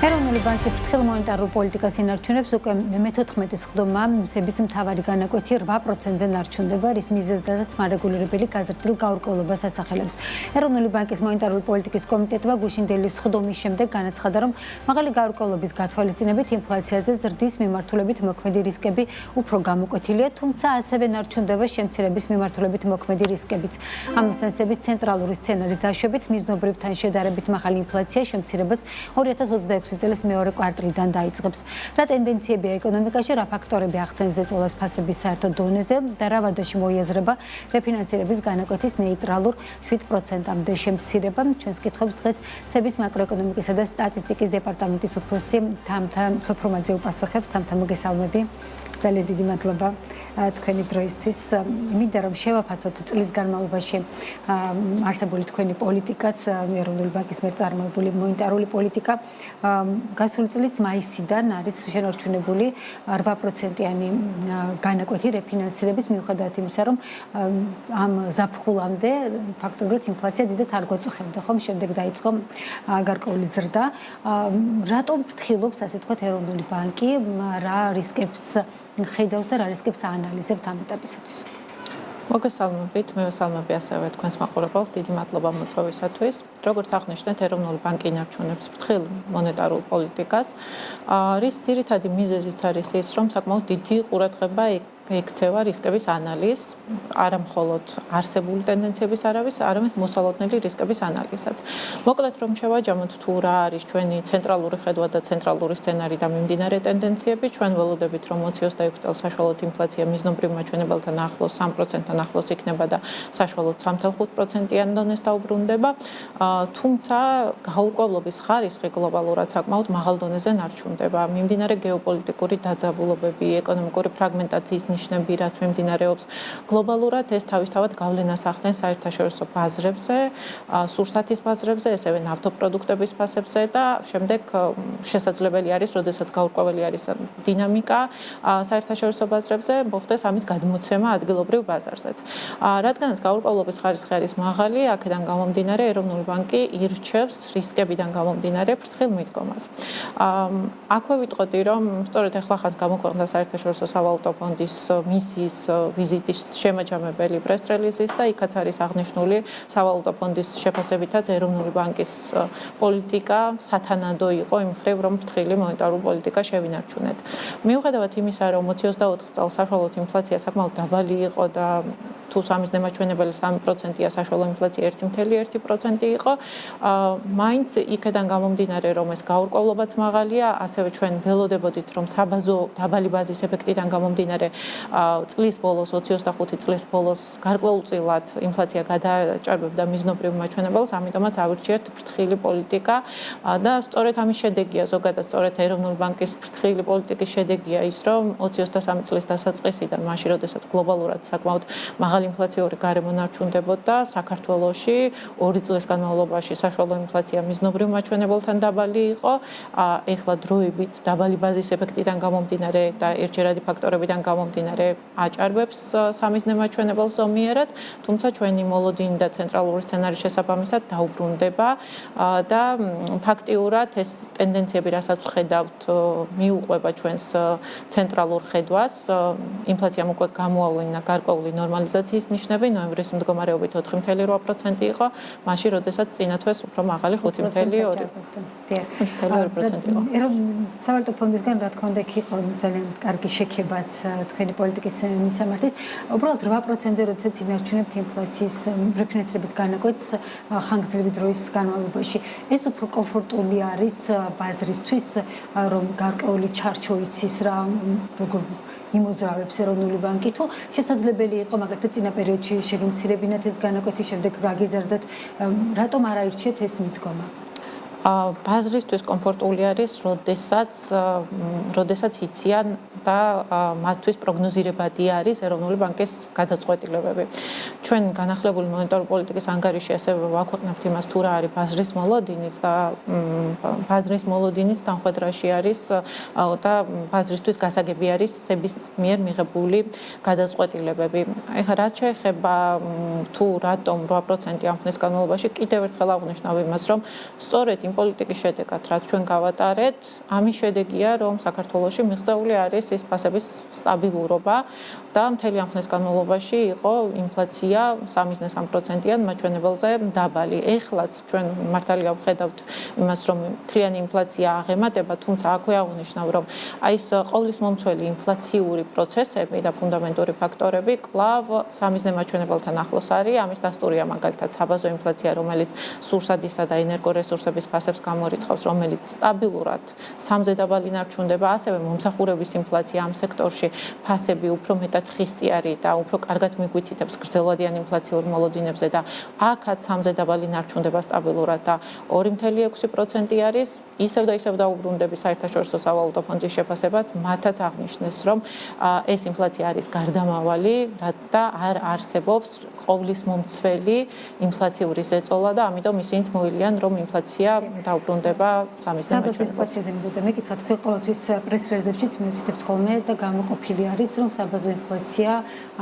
ეროვნული ბანკი ფრთხილ მონეტარულ პოლიტიკას ინარჩუნებს უკვე მე-14 სხდომა ნისების მთავარი განაკვეთი 8%-ზე ნარჩუნდება, რის მიზეზადაც მარეგულირებელი გაზრდილ გაურკვევლობას ასახელებს. ეროვნული ბანკის მონეტარული პოლიტიკის კომიტეტმა გუშინდელი სხდომის შემდეგ განაცხადა, რომ მაღალი გაურკვევლობის გათვალისწინებით ინფლაციაზე ზრდის მიმართულებით მოქმედი რისკები უფრო გამოკვეთილია, თუმცა ასევე ნარჩუნდება შემცირების მიმართულებით მოქმედი რისკებიც. ამასთან ნისების ცენტრალური სცენარის დაშვებით მიზნობრივთან შედარებით მაღალი ინფლაცია შემცირებას 2026 წლის მეორე კვარტლიდან დაიწყებს. რა ტენდენციებია ეკონომიკაში, რა ფაქტორები ახდენს ზეწოლას ფასების საერთო დონეზე და რა ვადაში მოიაზრება რეფინანსირების განაკვეთის ნეიტრალურ 7%-მდე შემცირება. ჩვენს კითხვებს დღეს სების მაკროეკონომიკისა და სტატისტიკის დეპარტამენტის უფროსი თამთა სოფრომაძე უპასუხებს. თამთა, მოგესალმები. ძალიან დიდი მადლობა თქვენი დროისთვის. მინდა რომ შევაფასოთ წლის განმავლობაში არსებული თქვენი პოლიტიკაც, ეროვნული ბანკის მიერ წარმოებული მონეტარული პოლიტიკა. გასული წლის მაისიდან არის შენარჩუნებული 8%-იანი განაკვეთი რეფინანსირების მიუხედავად იმისა, რომ ამ ზაფხულამდე ფაქტობრივად ინფლაცია დიდად არ გვაწუხებდა, ხომ? შემდეგ დაიწყო გარკვეული ზრდა. რატომ ფრთხილობს, ასე ვთქვათ, ეროვნული ბანკი, რა რისკებს ხედავს და რა რისკებს აანალიზებთ ამ ეტაპისათვის? მოგესალმებით, მივესალმები ასევე თქვენს მაყურებელს, დიდი მადლობა მოწვევისათვის. როგორც აღნიშნეთ, ეროვნული ბანკი ინარჩუნებს ფრთხილ მონეტარულ პოლიტიკას. რის ძირითადი მიზეზიც არის ის, რომ საკმაოდ დიდი ყურადღება ექცევა რისკების ანალიზს, არა მხოლოდ არსებული ტენდენციების არავის, არამედ მოსალოდნელი რისკების ანალიზსაც. მოკლედ რომ შევაჯამოთ თუ რა არის ჩვენი ცენტრალური ხედვა და ცენტრალური სცენარი და მიმდინარე ტენდენციები, ჩვენ ველოდებით რომ 26 წელს საშუალოდ ინფლაცია მიზნობრივ მაჩვენებელთან ახლოს 3%-თან ახლოს იქნება და საშუალოდ 3.5%-იან დონეს დაუბრუნდება. თუმცა გაურკვევლობის ხარისხი გლობალურად საკმაოდ მაღალ დონეზე ნარჩუნდება. მიმდინარე გეოპოლიტიკური დაძაბულობები, ეკონომიკური ფრაგმენტაციის ნიშნები, რაც მიმდინარეობს გლობალურად, ეს თავისთავად გავლენას ახდენს საერთაშორისო ბაზრებზე, სურსათის ბაზრებზე, ესევე ნავთობპროდუქტების ფასებზე და შემდეგ შესაძლებელი არის, როდესაც გაურკვეველი არის დინამიკა საერთაშორისო ბაზრებზე, მოხდეს ამის გადმოცემა ადგილობრივ ბაზარზეც. რადგანაც გაურკვევლობის ხარისხი არის მაღალი, აქედან გამომდინარე ეროვნული ბანკი ირჩევს რისკებიდან გამომდინარე ფრთხილ მიდგომას. აქვე ვიტყოდი, რომ სწორედ ახლა ხანს გამოქვეყნდა საერთაშორისო სავალუტო ფონდის მისიის ვიზიტის შემაჯამებელი პრეს-რელიზის და იქაც არის აღნიშნული სავალუტო ფონდის შეფასებითაც ეროვნული ბანკის პოლიტიკა სათანადო იყო იმ მხრივ, რომ ფრთხილი მონეტარული პოლიტიკა შევინარჩუნეთ. მიუხედავად იმისა, რომ 24 წელს საშუალოდ ინფლაცია საკმაოდ დაბალი იყო და თუ სამიზნე მაჩვენებელი 3%-ია, საშუალო ინფლაცია 1.1% იყო, მაინც იქედან გამომდინარე, რომ ეს გაურკვევლობაც მაღალია, ასევე ჩვენ ველოდებოდით, რომ საბაზო დაბალი ბაზის ეფექტიდან გამომდინარე წლის ბოლოს 25 წლის ბოლოს გარკვეულწილად ინფლაცია გადააჭარბებდა მიზნობრივ მაჩვენებელს, ამიტომაც ავირჩიეთ ფრთხილი პოლიტიკა და სწორედ ამის შედეგია ზოგადად სწორედ ეროვნული ბანკის ფრთხილი პოლიტიკის შედეგია ის, რომ 23 წლის დასაწყისიდან, მაშინ როდესაც გლობალურად საკმაოდ მაღალი ინფლაციური გარემო ნარჩუნდებოდა საქართველოში 2 წლის განმავლობაში საშუალო ინფლაცია მიზნობრივ მაჩვენებელთან დაბალი იყო, ეხლა დროებით დაბალი ბაზის ეფექტიდან გამომდინარე და ერთჯერადი ფაქტორებიდან გამომდინარე აჭარბებს სამიზნე მაჩვენებელს ზომიერად, თუმცა ჩვენი მოლოდინი და ცენტრალური სცენარის შესაბამისად დაუბრუნდება და ფაქტიურად ეს ტენდენციები, რასაც ვხედავთ, მიუყვება ჩვენს ცენტრალურ ხედვას. ინფლაციამ უკვე გამოავლინა გარკვეული ნორმალიზაციის ნიშნები, ნოემბრის მდგომარეობით 4.8% იყო, მაშინ როდესაც წინა თვეს უფრო მაღალი 5.2%. სავალუტო ფონდისგან რა თქმა უნდა იქ იყო ძალიან კარგი შექებაც თქვენი პოლიტიკის მისამართით. უბრალოდ 8%-ზე როდესაც ინარჩუნებთ ინფლაციის რეფინანსირების განაკვეთს ხანგრძლივი დროის განმავლობაში, ეს უფრო კომფორტული არის ბაზრისთვის, რომ გარკვეული ჩარჩო იცის რა როგორ იმოძრავებს ეროვნული ბანკი, თუ შესაძლებელი იყო მაგალითად წინა პერიოდში შეგემცირებინათ ეს განაკვეთი, შემდეგ გაგიზარდათ, რატომ არ აირჩიეთ ეს მიდგომა? ბაზრისთვის კომფორტული არის, როდესაც იციან და მათთვის პროგნოზირებადი არის ეროვნული ბანკის გადაწყვეტილებები. ჩვენ განახლებული მონეტარული პოლიტიკის ანგარიში ასევე ვაქვეყნებთ იმას თუ რა არის ბაზრის მოლოდინიც და ბაზრის მოლოდინიც დამხვედრაში არის და ბაზრისთვის გასაგები არის სების მიერ მიღებული გადაწყვეტილებები. ეხლა რაც შეეხება თუ რატომ 8% ამ ხნის განმავლობაში კიდევ ერთხელ აღვნიშნავ იმას, რომ სწორედ იმ პოლიტიკის შედეგად, რაც ჩვენ გავატარეთ, ამის შედეგია, რომ საქართველოში მიღწეული არის ის ფასების სტაბილურობა და მთელი ამ ხნის განმავლობაში იყო ინფლაცია 3.3%-იან მაჩვენებელზე დაბალი. ეხლაც ჩვენ მართალია ვხედავთ იმას, რომ მთლიანი ინფლაცია აღემატება, თუმცა აქვე აღვნიშნავ, რომ აი ეს ყოვლის მომცველი ინფლაციური პროცესები და ფუნდამენტური ფაქტორები კვლავ სამიზნე მაჩვენებელთან ახლოს არის. ამის დასტურია მაგალითად საბაზო ინფლაცია, რომელიც სურსადისა და ენერგორესურსების ფასებს გამორიცხავს, რომელიც სტაბილურად 3-ზე დაბალი ნარჩუნდება, ასევე მომსახურების ინფლაცია ამ სექტორში ფასები უფრო მეტად ხისტი არის და უფრო კარგად მიგვითითებს გრძელვადიან ინფლაციურ მოლოდინებზე და აქაც 3-ზე დაბალი ნარჩუნდება სტაბილურად და 2.6% არის. ისევ და ისევ დაუბრუნდები საერთაშორისო სავალუტო ფონდის შეფასებაც, მათაც აღნიშნეს, რომ ეს ინფლაცია არის გარდამავალი და არ არსებობს ყოვლის მომცველი ინფლაციური ზეწოლა და ამიტომ ისინიც მოილიან, რომ ინფლაცია დაუბრუნდება 3-ზე მაჩვენებელს. ინფლაციაზე მივიდა მეკითხა, თქვენ ყოველთვის პრეს-რელიზებშიც მივთითებთ ხოლმე და გამოყოფილი არის, რომ საბაზო ინფლაცია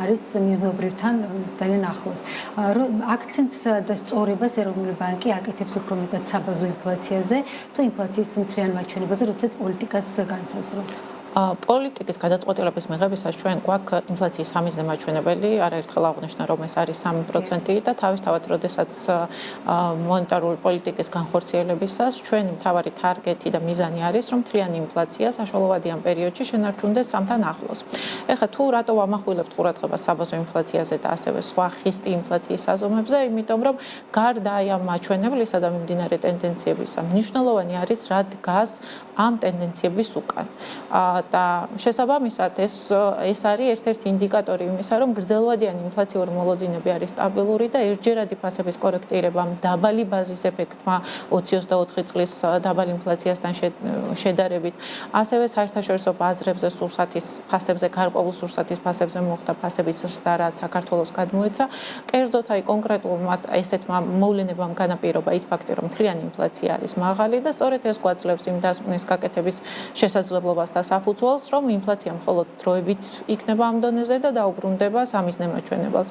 არის მიზნობრივთან ძალიან ახლოს. აქცენტს და სწორებას ეროვნული ბანკი აკეთებს უფრო მეტად საბაზო ინფლაციაზე, თუ ინფლაციის მთლიან მაჩვენებაზე, როდესაც პოლიტიკას განსაზღვრავს. პოლიტიკის გადაწყვეტილების მიღებისას ჩვენ გვაქვს ინფლაციის სამიზნე მაჩვენებელი, არაერთხელ აღვნიშნა, რომ ეს არის 3% და თავისთავად, როდესაც მონეტარული პოლიტიკის განხორციელებისას ჩვენი მთავარი თარგეტი და მიზანი არის, რომ მთლიანი ინფლაცია საშუალოვადიან პერიოდში შენარჩუნდეს 3-თან ახლოს. ეხლა თუ რატო ვამახვილებთ ყურადღებას საბაზო ინფლაციაზე და ასევე სხვა ხისტი ინფლაციის საზომებზე, იმიტომ რომ გარდა აი ამ მაჩვენებლისა და მიმდინარე ტენდენციებისა, მნიშვნელოვანი არის რა დგას ამ ტენდენციების უკან. და შესაბამისად ეს არის ერთ-ერთი ინდიკატორი იმისა, რომ გრძელვადიანი ინფლაციური მოლოდინები არის სტაბილური და ერთჯერადი ფასების კორექტირებამ, დაბალი ბაზის ეფექტმა 20-24 წლის დაბალი ინფლაციასთან შედარებით, ასევე საერთაშორისო ბაზრებზე სურსათის ფასებზე, გარკვეულ სურსათის ფასებზე მოხდა ფასების ზრდა, რაც საქართველოს გადმოეცა. კერძოდ აი კონკრეტულმა ესეთმა მოვლენებამ განაპირობა ის ფაქტი, რომ მთლიანი ინფლაცია არის მაღალი და სწორედ ეს გვაძლევს იმ დასკვნის გაკეთების შესაძლებლობას და საფუძველს, რომ ინფლაცია მხოლოდ დროებით იქნება ამ დონეზე და დაუბრუნდება სამიზნე მაჩვენებელს.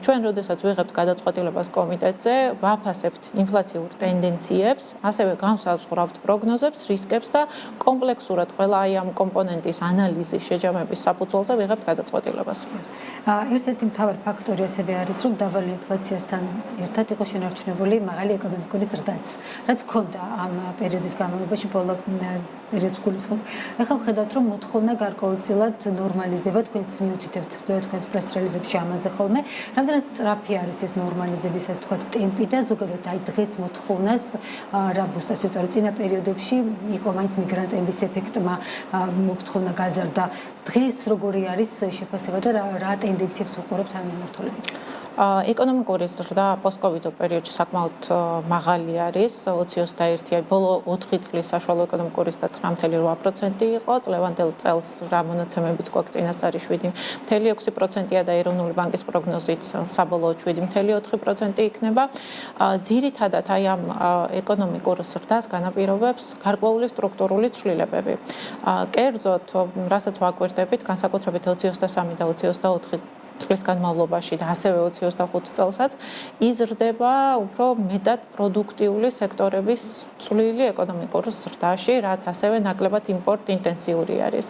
ჩვენ როდესაც ვიღებთ გადაწყვეტილებას კომიტეტზე, ვაფასებთ ინფლაციურ ტენდენციებს, ასევე განსაზღვრავთ პროგნოზებს, რისკებს და კომპლექსურად ყველა აი ამ კომპონენტის ანალიზის შეჯამების საფუძველზე ვიღებთ გადაწყვეტილებას. ერთ-ერთი მთავარი ფაქტორი ასევე არის, რომ დაბალი ინფლაციასთან ერთად იყო შენარჩუნებული მაღალი ეკონომიკური ზრდაც, რაც ჰქონდა ამ პერიოდის განმავლობაში ბოლო პერიოდს გულისხმობ. ეხლა ვხედავთ, რომ მოთხოვნა გარკვეულწილად ნორმალიზდება, თქვენც მივთითებთ თქვენს პრეს-რელიზებში ამაზე ხოლმე. რამდენად სწრაფი არის ეს ნორმალიზების, ასე ვთქვათ, ტემპი და ზოგადად აი დღეს მოთხოვნას რა ბუსტას, იმიტომ რომ წინა პერიოდებში იყო მაინც მიგრანტების ეფექტმა მოთხოვნა გაზარდა. დღეს როგორი არის შეფასება და რა ტენდენციებს ვუყურებთ ამ მიმართულებით? ეკონომიკური ზრდა პოსტკოვიდო პერიოდში საკმაოდ მაღალი არის 20-21 ბოლო 4 წლის საშუალო ეკონომიკური ზრდა 9.8% იყო, წლევანდელ წელს რა მონაცემებიც გვაქვს წინასწარი 7.6%-ია და ეროვნული ბანკის პროგნოზით საბოლოო 7.4% იქნება. ძირითადად აი ამ ეკონომიკურ ზრდას განაპირობებს გარკვეული სტრუქტურული ცვლილებები. კერძოდ, რასაც ვაკვირდებით, განსაკუთრებით 2023 და 2024 წლის განმავლობაში და ასევე 2025 წელსაც იზრდება უფრო მეტად პროდუქტიული სექტორების წვლილი ეკონომიკურ ზრდაში, რაც ასევე ნაკლებად იმპორტ ინტენსიური არის.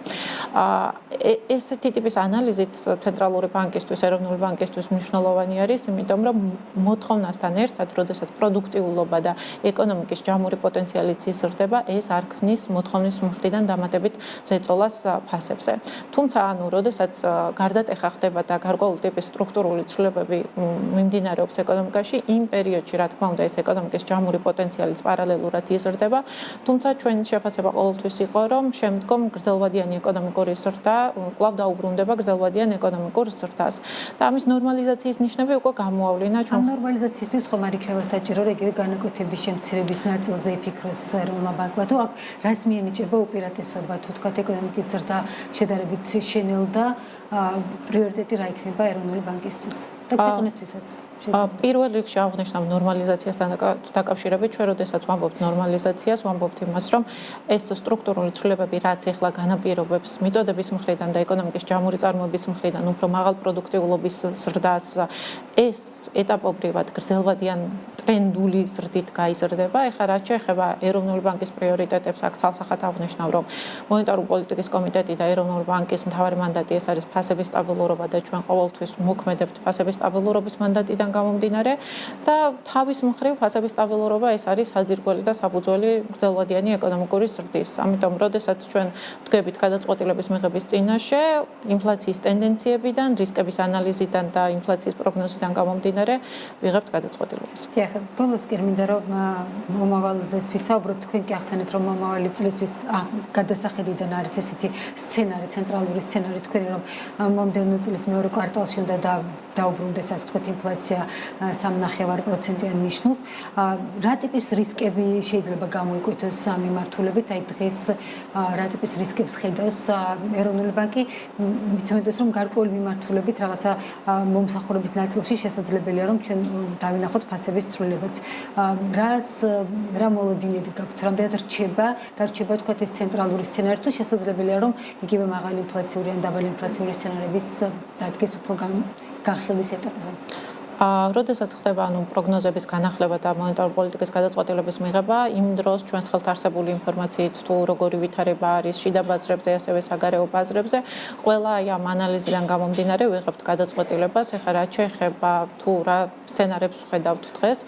ესეთი ტიპის ანალიზით ცენტრალური ბანკისთვის, ეროვნული ბანკისთვის მნიშვნელოვანი არის, იმიტომ რომ მოთხოვნასთან ერთად, როდესაც პროდუქტიულობა და ეკონომიკის ჯამური პოტენციალიც იზრდება, ეს არ ქმნის მოთხოვნის მხრიდან დამატებით ზეწოლას ფასებზე. თუმცა, როდესაც გარდატეხა ხდება და გარკვეული ტიპის სტრუქტურული ცვლილებები მიმდინარეობს ეკონომიკაში, იმ პერიოდში, რა თქმა უნდა, ეს ეკონომიკის ჯამური პოტენციალიც პარალელურად იზრდება, თუმცა ჩვენი შეფასება ყოველთვის იყო, რომ შემდგომ გრძელვადიანი ეკონომიკური ზრდა კვლავ დაუბრუნდება გრძელვადიან ეკონომიკურ ზრდას. და ამის ნორმალიზაციის ნიშნები უკვე გამოავლინა ჩვენ. ამ ნორმალიზაციისთვის ხომ არ იქნება საჭირო, რომ იგივე განაკვეთების შემცირების ნაწილზე იფიქროს ეროვნულმა ბანკმა, თუ აქ რას მიენიჭება უპირატესობა, თუ თქვათ ეკონომიკის ზრდა შედარებით შენელ და პრიორიტეტი რა იქნება ეროვნული ბანკისთვის და ქვეყნისთვისაც. პირველ რიგში აღნიშნავ ნორმალიზაციასთან დაკავშირებით, ჩვენ როდესაც ვამბობთ ნორმალიზაციას, ვამბობთ იმას, რომ ეს სტრუქტურული ცვლილებები, რაც ეხლა განაპირობებს მიწოდების მხრიდან და ეკონომიკის ჯამური წარმოების მხრიდან უფრო მაღალ პროდუქტიულობის ზრდას, ეს ეტაპობრივად გრძელვადიან ტრენდული ზრდით გაიზრდება. ეხლა რაც შეეხება ეროვნული ბანკის პრიორიტეტებს, აქ ცალსახად აღნიშნავ, რომ მონეტარული პოლიტიკის კომიტეტი და ეროვნული ბანკის მთავარი მანდატი ეს არის ფასების სტაბილურობა და ჩვენ ყოველთვის მოქმედებთ ფასების სტაბილურობის მანდატიდან გამომდინარე და თავის მხრივ ფასების სტაბილურობა ეს არის საძირკველი და საფუძველი გრძელვადიანი ეკონომიკური ზრდის. ამიტომ, როდესაც ჩვენ ვდგებით გადაწყვეტილების მიღების წინაშე, ინფლაციის ტენდენციებიდან, რისკების ანალიზიდან და ინფლაციის პროგნოზიდან გამომდინარე, ვიღებთ გადაწყვეტილებას. ბოლოს კი მინდა რომ მომავალზე ვისაუბროთ, თქვენ კი ახსენეთ, რომ მომავალი წლისთვის გადასახედიდან არის ესეთი სცენარი, ცენტრალური სცენარი, თქვენი რომ მომდევნო წლის მეორე კვარტალში უნდა დაუბრუნდეს, ასე ვთქვათ, ინფლაცია 3.9%-იან ნიშნულს. რა ტიპის რისკები შეიძლება გამოიკვეთოს ამ მიმართულებით? აი დღეს რა ტიპის რისკებს ხედავს ეროვნული ბანკი? მithumedes რომ გარკვეული მიმართულებით რაღაცა მომსახურების ნაწილში შესაძლებელია რომ ჩვენ დავინახოთ ფასების ცვლილებაც. რა მოლოდინები გაქვთ? რამდენად რჩება თქვათ ეს ცენტრალური სცენარი, თუ შესაძლებელია რომ იგივე მაღალი ინფლაციური ან დაბალი ინფლაციური სცენარების დადგეს უფრო განხილვის ეტაპზე? როდესაც ხდება პროგნოზების განახლება და მონეტარული პოლიტიკის გადაწყვეტილების მიღება, იმ დროს ჩვენს ხელთ არსებული ინფორმაციით თუ როგორი ვითარება არის შიდა ბაზრებზე, ასევე საგარეო ბაზრებზე, ყველა აი ამ ანალიზიდან გამომდინარე ვიღებთ გადაწყვეტილებას. ეხლა რაც შეეხება თუ რა სცენარებს ვხედავთ დღეს,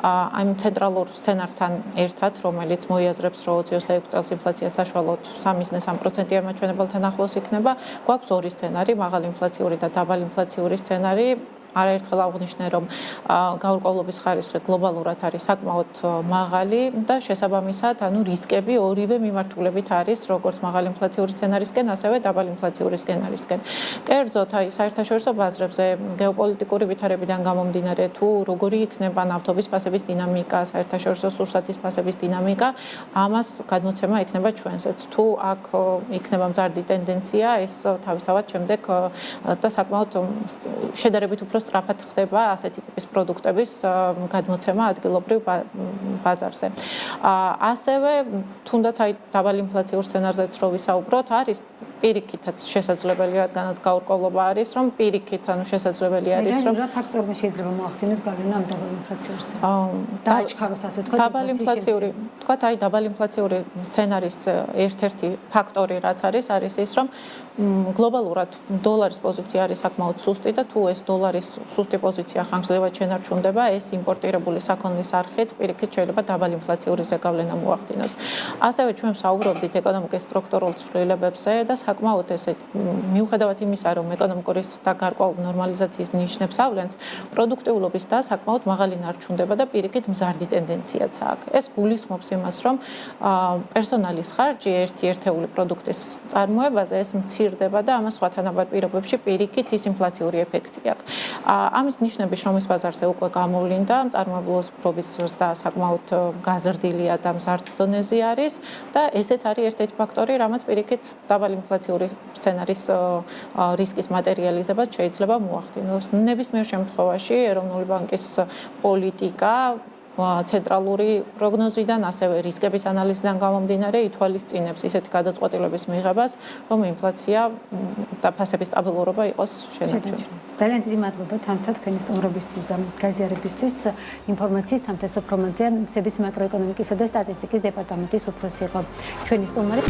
აი ცენტრალურ სცენართან ერთად, რომელიც მოიაზრებს, რომ 26 წელს ინფლაცია საშუალოდ 3.3%-იან მაჩვენებელთან ახლოს იქნება, გვაქვს ორი სცენარი, მაღალი ინფლაციური და დაბალი ინფლაციური სცენარი. არაერთხელ აღნიშნე, რომ გაურკვევლობის ხარისხი გლობალურად არის საკმაოდ მაღალი და შესაბამისად, რისკები ორივე მიმართულებით არის, როგორც მაღალი ინფლაციური სცენარისკენ, ასევე დაბალი ინფლაციური სცენარისკენ. კერძოდ, აი საერთაშორისო ბაზრებზე გეოპოლიტიკური ვითარებიდან გამომდინარე, თუ როგორი იქნება ნავთობის ფასების დინამიკა, საერთაშორისო სურსათის ფასების დინამიკა, ამას გადმოცემა იქნება ჩვენზეც. თუ აქ იქნება მზარდი ტენდენცია, ეს თავისთავად შემდეგ და საკმაოდ შედარებით უფრო სწრაფად ხდება ასეთი ტიპის პროდუქტების გადმოცემა ადგილობრივ ბაზარზე. ასევე თუნდაც აი დაბალი ინფლაციურ სცენარზეც რო ვისაუბროთ, არის პირიქითაც შესაძლებელი, რადგანაც გაურკვევლობა არის, რომ პირიქით შესაძლებელი არის, რომ რა ფაქტორმა შეიძლება მოახდინოს გავლენა ამ დაბალი ინფლაციურ დააჩქაროს, ასე ვთქვათ, დაბალი ინფლაციური, თქვათ აი დაბალი ინფლაციური სცენარის ერთ-ერთი ფაქტორი რაც არის ის, რომ გლობალურად დოლარის პოზიცია არის საკმაოდ სუსტი და თუ ეს დოლარის სუსტი პოზიცია ხანგრძლივად შენარჩუნდება, ეს იმპორტირებული საქონლის არხით პირიქით შეიძლება დაბალი ინფლაციური ზეგავლენა მოახდინოს. ასევე ჩვენ ვსაუბრობდით ეკონომიკის სტრუქტურულ ცვლილებებზე და საკმაოდ ესე მიუხედავად იმისა, რომ ეკონომიკური და გარკვეულ ნორმალიზაციის ნიშნებს ავლენს, პროდუქტიულობის და საკმაოდ მაღალი ნარჩუნდება და პირიქით მზარდი ტენდენციაც აქვს. ეს გულისხმობს იმას, რომ პერსონალის ხარჯი ერთი ერთეული პროდუქტის წარმოებაზე ეს მცირდება და ამას სხვათა ნაბარ პირობებში პირიქით ის ინფლაციური ეფექტი აქვს. ამის ნიშნები შრომის ბაზარზე უკვე გამოვლინდა, მწარმოებლობის ზრდა საკმაოდ გაზრდილია და მზარდ დონეზე არის და ესეც არის ერთ-ერთი ფაქტორი, რამაც პირიქით დაბალი ინფლაციური სცენარის რისკის მატერიალიზებას შეიძლება მოახდინოს. ნებისმიერ შემთხვევაში ეროვნული ბანკის პოლიტიკა ცენტრალური პროგნოზიდან, ასევე რისკების ანალიზიდან გამომდინარე ითვალისწინებს ისეთი გადაწყვეტილების მიღებას, რომ ინფლაცია და ფასების სტაბილურობა იყოს შენარჩუნებული. ძალიან დიდი მადლობა თამთა თქვენი სტუმრობისთვის და გაზიარებისთვის. ინფორმაციის თამთა სოფრომაძე, სების მაკროეკონომიკისა და სტატისტიკის დეპარტამენტის უფროსი იყო ჩვენი სტუმარი.